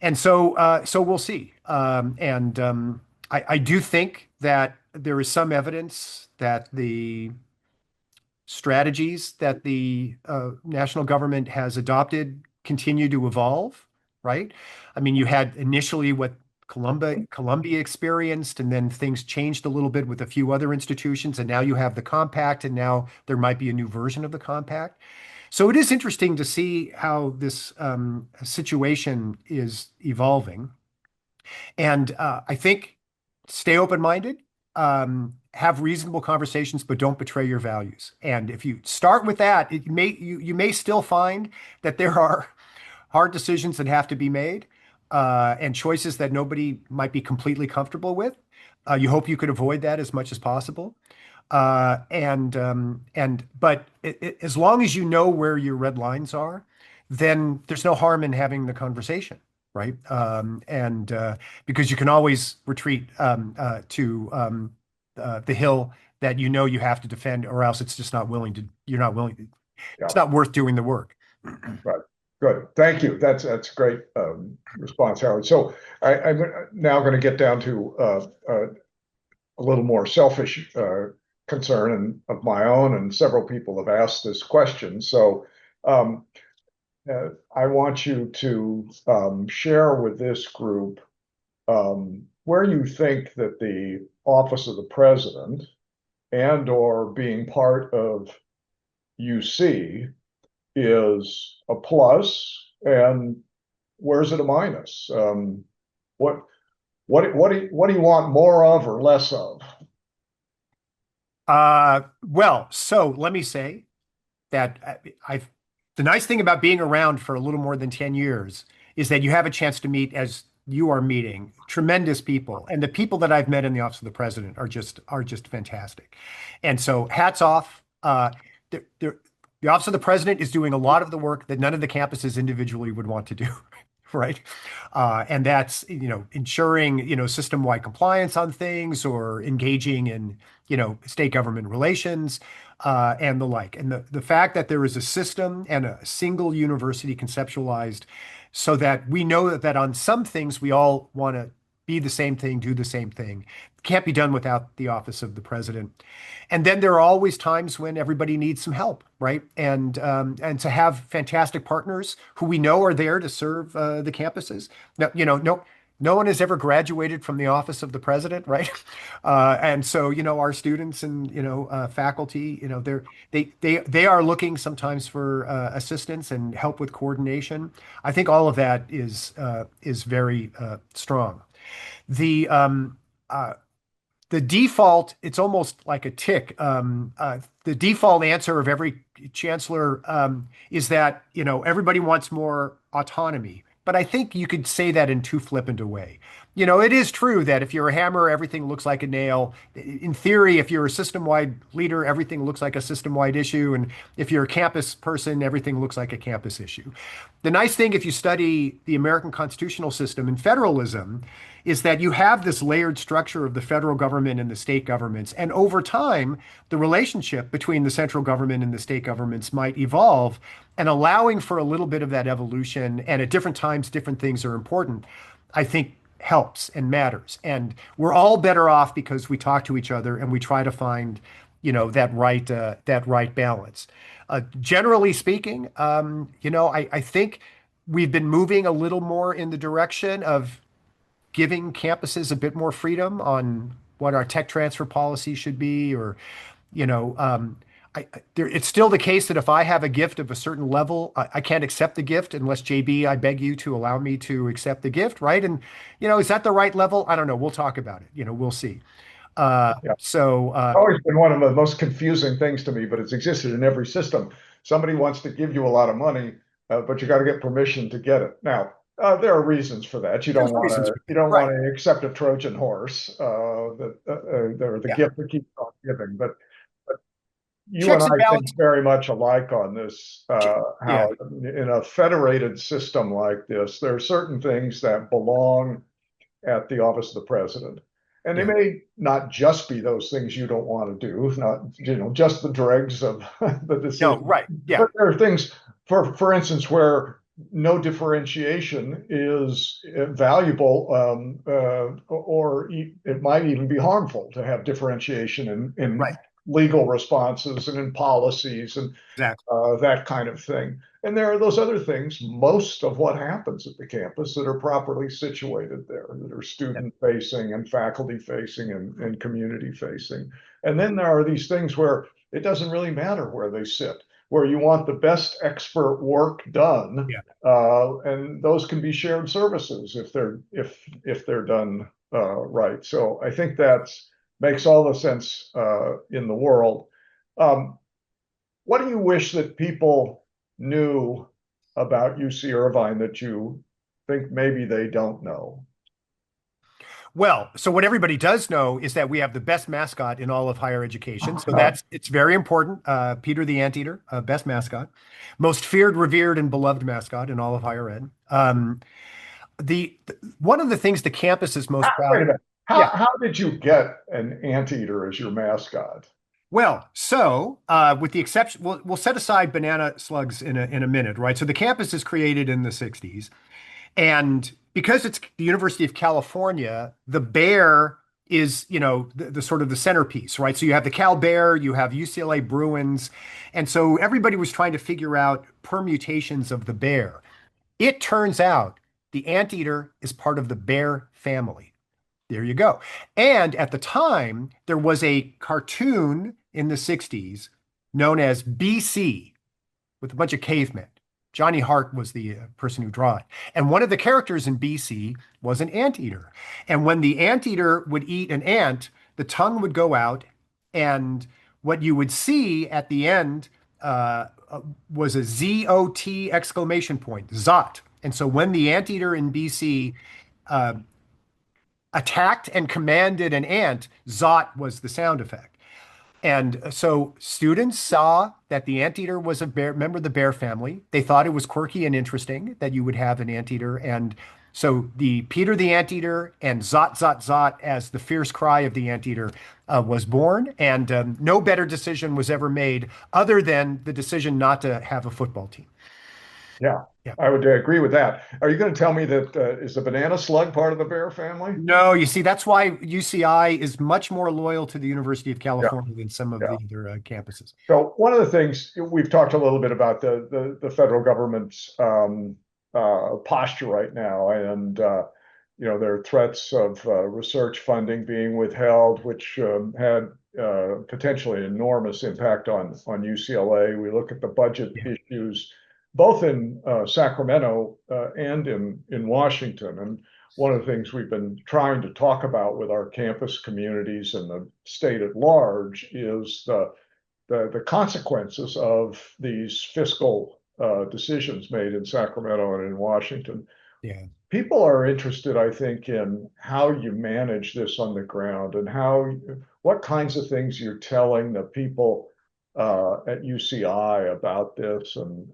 And so we'll see. I do think that there is some evidence that the strategies that the national government has adopted continue to evolve, right? I mean, you had initially what Columbia experienced, and then things changed a little bit with a few other institutions, and now you have the compact, and now there might be a new version of the compact. So it is interesting to see how this situation is evolving. And I think stay open-minded, have reasonable conversations, but don't betray your values. And if you start with that, you may still find that there are hard decisions that have to be made and choices that nobody might be completely comfortable with. You hope you could avoid that as much as possible. But as long as you know where your red lines are, then there's no harm in having the conversation. right? And because you can always retreat to the hill that you know you have to defend, or else it's just not willing to. You're not willing. It's Yeah, not worth doing the work. right. Good. Thank you. That's a great response, Howard. So I'm now going to get down to a little more selfish concern and of my own, and several people have asked this question. So um, I want you to share with this group where you think that the office of the president and or being part of UC is a plus, and where's it a minus? What what do you want more of or less of? Well, so let me say that I've the nice thing about being around for a little more than 10 years is that you have a chance to meet, as you are meeting, tremendous people. And the people that I've met in the office of the president are just fantastic. And so hats off. The office of the president is doing a lot of the work that none of the campuses individually would want to do. Right. And that's, ensuring, system-wide compliance on things or engaging in, state government relations and the like. And the fact that there is a system and a single university conceptualized so that we know that on some things we all want to be the same thing, do the same thing, can't be done without the office of the president. And then there are always times when everybody needs some help, right? And to have fantastic partners who we know are there to serve the campuses. No, no one has ever graduated from the office of the president, right? And so, our students and faculty, they are looking sometimes for assistance and help with coordination. I think all of that is very strong. The the default, it's almost like a tick. The default answer of every chancellor is that, everybody wants more autonomy. But I think you could say that in too flippant a way. It is true that if you're a hammer, everything looks like a nail. In theory, if you're a system-wide leader, everything looks like a system-wide issue. And if you're a campus person, everything looks like a campus issue. The nice thing, if you study the American constitutional system and federalism, is that you have this layered structure of the federal government and the state governments. And over time, the relationship between the central government and the state governments might evolve, and allowing for a little bit of that evolution. And at different times, different things are important, I think helps and matters. And we're all better off because we talk to each other and we try to find, that right balance. Generally speaking, I think we've been moving a little more in the direction of giving campuses a bit more freedom on what our tech transfer policy should be, or, you know, um, it's still the case that if I have a gift of a certain level, I can't accept the gift unless JB, I beg you to allow me to accept the gift, right? And, is that the right level? I don't know. We'll talk about it. We'll see. Uh, Yeah. so, Always been one of the most confusing things to me, but it's existed in every system. Somebody wants to give you a lot of money, but you got to get permission to get it. Now, there are reasons for that. You there's don't want reasons to for you that. don't Right. want to accept a Trojan horse, the Yeah. gift that keeps on giving. But you and Checks I and think balances. very much alike on this, Yeah. how in a federated system like this, there are certain things that belong at the office of the president. And they Yeah. may not just be those things you don't want to do, not just the dregs of the No, decision, right. Yeah. but there are things, for instance, where no differentiation is valuable, or it might even be harmful to have differentiation in Right. legal responses and in policies and Exactly. that kind of thing. And there are those other things, most of what happens at the campus, that are properly situated there, that are Yeah. student facing and faculty facing and community facing. And then there are these things where it doesn't really matter where they sit, where you want the best expert work done, Yeah. and those can be shared services if they're done right. So I think that makes all the sense in the world. Um, what do you wish that people knew about UC Irvine that you think maybe they don't know? Well, so what everybody does know is that we have the best mascot in all of higher education. So Uh, it's very important. Peter the Anteater, best mascot, most feared, revered, and beloved mascot in all of higher ed. one of the things the campus is most Wait proud. a minute. Yeah. How did you get an anteater as your mascot? Well, so with the exception, we'll set aside banana slugs in a minute, right? So the campus is created in the 60s, and because it's the University of California, the bear is, the sort of the centerpiece, right? So you have the Cal Bear, you have UCLA Bruins, and so everybody was trying to figure out permutations of the bear. It turns out the anteater is part of the bear family. There you go. And at the time, there was a cartoon in the 60s known as BC with a bunch of cavemen. Johnny Hart was the person who drew it. And one of the characters in BC was an anteater. And when the anteater would eat an ant, the tongue would go out. And what you would see at the end was a ZOT exclamation point, Zot. And so when the anteater in BC uh, attacked and commanded an ant, Zot was the sound effect. And so students saw that the anteater was a bear, member of the bear family. They thought it was quirky and interesting that you would have an anteater. And so the Peter the Anteater and Zot, Zot, Zot as the fierce cry of the anteater was born. And no better decision was ever made other than the decision not to have a football team. Yeah, Yeah. I would agree with that. Are you going to tell me that is the banana slug part of the bear family? No, you see, that's why UCI is much more loyal to the University of Yeah, California than some of yeah. the other campuses. So one of the things we've talked a little bit about the federal government's posture right now, and there are threats of research funding being withheld, which had potentially enormous impact on UCLA. We look at the budget Yeah. issues both in Sacramento and in Washington, and one of the things we've been trying to talk about with our campus communities and the state at large is the consequences of these fiscal decisions made in Sacramento and in Washington. Yeah. People are interested, I think, in how you manage this on the ground and what kinds of things you're telling the people at UCI about this. And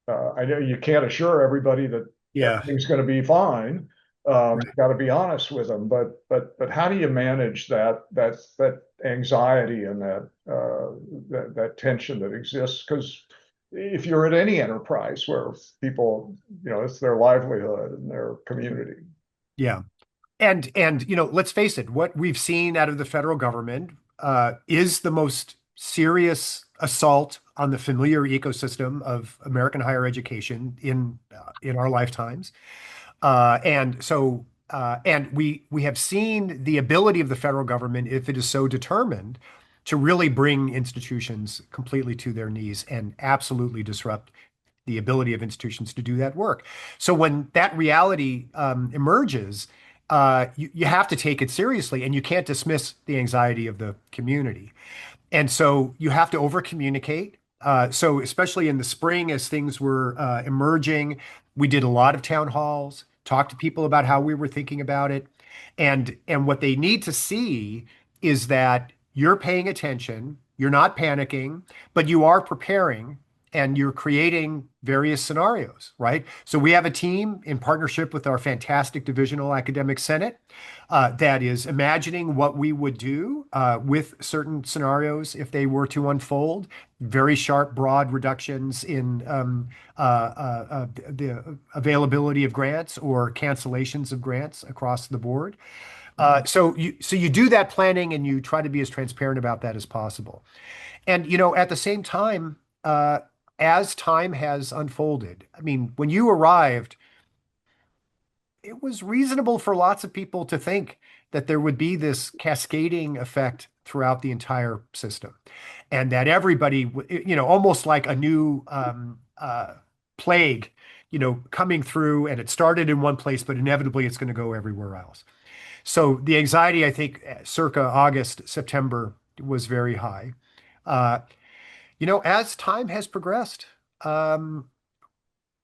I know you can't assure everybody that Yeah. everything's going to be fine. Right. Got to be honest with them, but how do you manage that anxiety and that tension that exists? Because if you're at any enterprise where people, it's their livelihood and their community. Yeah. And let's face it, what we've seen out of the federal government is the most serious assault on the familiar ecosystem of American higher education in our lifetimes. And we have seen the ability of the federal government, if it is so determined, to really bring institutions completely to their knees and absolutely disrupt the ability of institutions to do that work. So when that reality emerges, you have to take it seriously, and you can't dismiss the anxiety of the community. And so you have to over communicate. So especially in the spring, as things were emerging, we did a lot of town halls, talked to people about how we were thinking about it, and what they need to see is that you're paying attention, you're not panicking, but you are preparing and you're creating various scenarios, right? So we have a team in partnership with our fantastic divisional academic senate that is imagining what we would do with certain scenarios if they were to unfold. Very sharp, broad reductions in the availability of grants or cancellations of grants across the board. So you do that planning and you try to be as transparent about that as possible. And at the same time, as time has unfolded, I mean, when you arrived, it was reasonable for lots of people to think that there would be this cascading effect throughout the entire system, and that everybody, almost like a new plague, coming through, and it started in one place, but inevitably it's going to go everywhere else. So the anxiety, I think, circa August, September was very high. Uh, as time has progressed, um,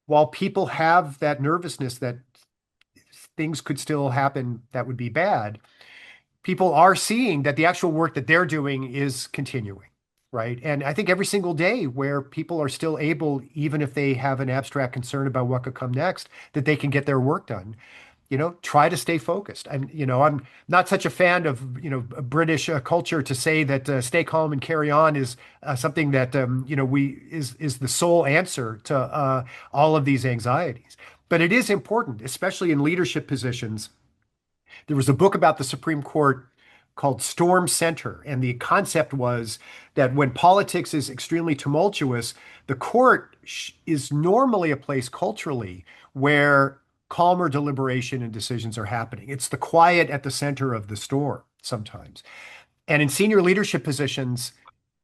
while people have that nervousness that things could still happen that would be bad, people are seeing that the actual work that they're doing is continuing. right? And I think every single day where people are still able, even if they have an abstract concern about what could come next, that they can get their work done. Try to stay focused. I'm not such a fan of, British culture to say that stay calm and carry on is something that, we is the sole answer to all of these anxieties. But it is important, especially in leadership positions. There was a book about the Supreme Court called Storm Center, and the concept was that when politics is extremely tumultuous, the court is normally a place culturally where calmer deliberation and decisions are happening. It's the quiet at the center of the storm sometimes. And in senior leadership positions,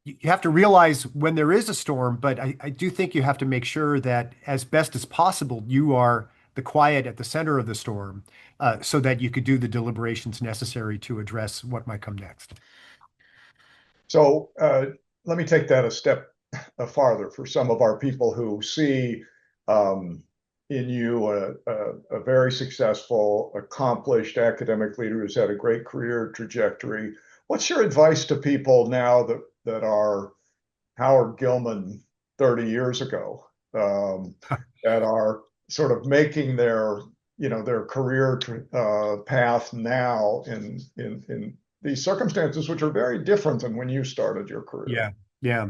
you have to realize when there is a storm, but I do think you have to make sure that as best as possible, you are the quiet at the center of the storm, so that you could do the deliberations necessary to address what might come next. So let me take that a step farther for some of our people who see in you a very successful, accomplished academic leader who's had a great career trajectory. What's your advice to people now that are Howard Gilman 30 years ago, that are sort of making their career path now in these circumstances, which are very different than when you started your career? Yeah, yeah.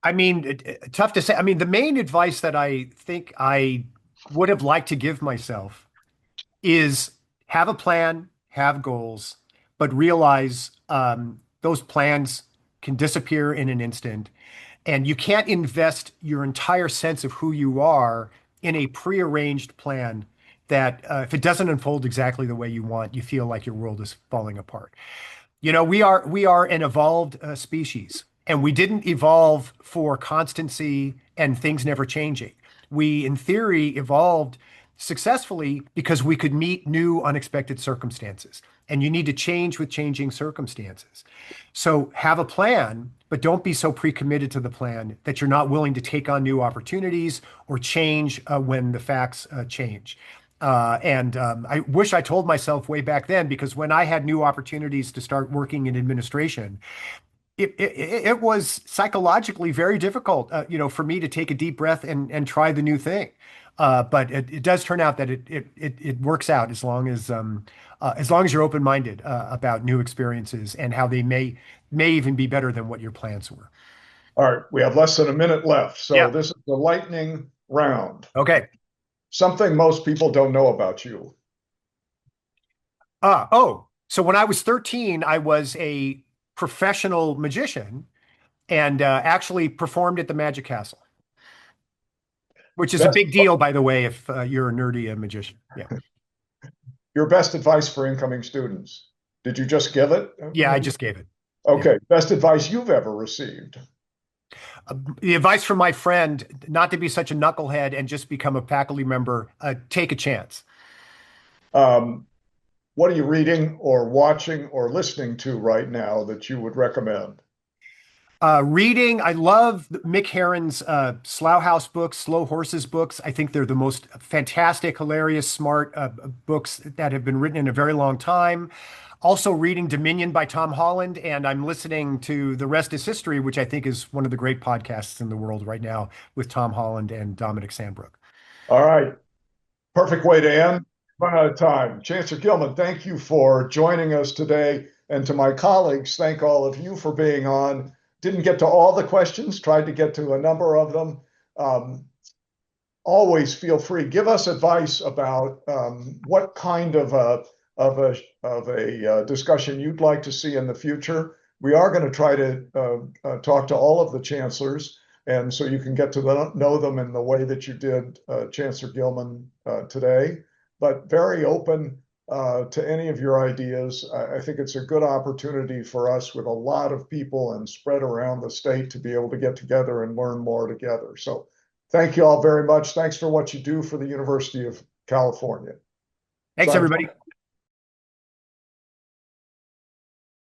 I mean, tough to say. I mean, the main advice that I think I would have liked to give myself is have a plan, have goals, but realize those plans can disappear in an instant. And you can't invest your entire sense of who you are in a prearranged plan that if it doesn't unfold exactly the way you want, you feel like your world is falling apart. We are an evolved species, and we didn't evolve for constancy and things never changing. We, in theory, evolved successfully because we could meet new unexpected circumstances, and you need to change with changing circumstances. So have a plan, but don't be so pre-committed to the plan that you're not willing to take on new opportunities or change when the facts change. And I wish I told myself way back then, because when I had new opportunities to start working in administration, it was psychologically very difficult, for me to take a deep breath and try the new thing. But it does turn out that it works out as long as you're open-minded about new experiences and how they may even be better than what your plans were. All right, we have less than a minute left. So Yeah. this is the lightning round. Okay. Something most people don't know about you. So when I was 13, I was a professional magician and actually performed at the Magic Castle, which is a Best, big deal, by the way, if you're a nerdy magician. Yeah. your best advice for incoming students. Did you just give it? Yeah, I just gave it. Yeah. Okay, best advice you've ever received. The advice from my friend, not to be such a knucklehead and just become a faculty member, take a chance. What are you reading or watching or listening to right now that you would recommend? Reading, I love Mick Herron's Slough House books, Slow Horses books. I think they're the most fantastic, hilarious, smart books that have been written in a very long time. Also reading Dominion by Tom Holland, and I'm listening to The Rest is History, which I think is one of the great podcasts in the world right now with Tom Holland and Dominic Sandbrook. All right, perfect way to end. Run out of time. Chancellor Gilman, thank you for joining us today. And to my colleagues, thank all of you for being on. Didn't get to all the questions, tried to get to a number of them. Always feel free. Give us advice about what kind of a discussion you'd like to see in the future. We are going to try to talk to all of the chancellors, and so you can get to know them in the way that you did Chancellor Gilman today. But very open to any of your ideas. I think it's a good opportunity for us with a lot of people and spread around the state to be able to get together and learn more together. So thank you all very much. Thanks for what you do for the University of California. Thanks, Sign everybody.